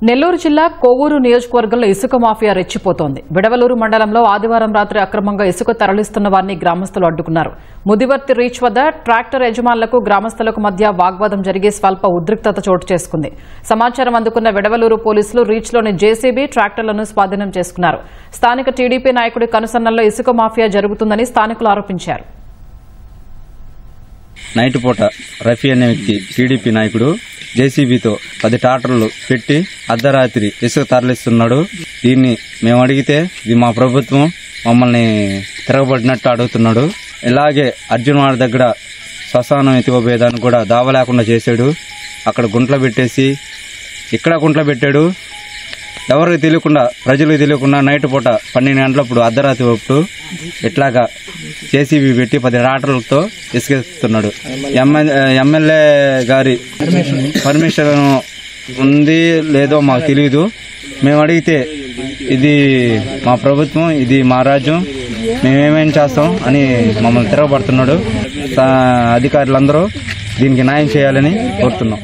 నెల్లూరు జిల్లా కోవూరు నియోజకవర్గంలో ఇసుక మాఫియా రెచ్చిపోతోంది. విడవలూరు మండలంలో ఆదివారం రాత్రి అక్రమంగా ఇసుక తరలిస్తున్న వారిని గ్రామస్తులు అడ్డుకున్నారు. ముదివర్తి రీచ్ వద్ద ట్రాక్టర్ యజమానులకు గ్రామస్తులకు మధ్య వాగ్వాదం జరిగి స్వల్ప ఉద్రిక్తత చోటు చేసుకుంది. సమాచారం అందుకున్న విడవలూరు పోలీసులు రీచ్లోని జేసీబీ ట్రాక్టర్లను స్వాధీనం చేసుకున్నారు. స్థానిక టీడీపీ నాయకుడి కనుసన్నల్లో ఇసుక మాఫియా జరుగుతుందని స్థానికులు ఆరోపించారు. నైట్ పూట రఫీ అనే వ్యక్తి టీడీపీ నాయకుడు జేసీబీతో 10 ట్రాక్టర్లు పెట్టి అర్ధరాత్రి ఇసుక తరలిస్తున్నాడు. దీన్ని మేము అడిగితే ఇది మా ప్రభుత్వం మమ్మల్ని తిరగబడినట్టు అడుగుతున్నాడు. ఇలాగే అర్జున్ వారి దగ్గర శ్మశానం ఎత్తుకోపోయేదాన్ని కూడా దావ లేకుండా చేశాడు. అక్కడ గుంట్లో పెట్టేసి ఇక్కడ గుంట్లో పెట్టాడు. ఎవరికి తెలియకుండా ప్రజలకు తెలియకుండా నైట్ పూట 12 గంటలప్పుడు అర్ధరాత్రి అప్పుడు ఇట్లాగా జేసీబీ పెట్టి 10 ట్రాక్టర్లతో ఇసుకెత్తున్నాడు. ఎమ్మెల్యే గారి పర్మిషన్ ఉంది లేదో మాకు తెలియదు. మేము అడిగితే ఇది మా ప్రభుత్వం, ఇది మా రాజ్యం, మేమేమేం చేస్తాం అని మమ్మల్ని తిరగబడుతున్నాడు. అధికారులందరూ దీనికి న్యాయం చేయాలని కోరుతున్నాం.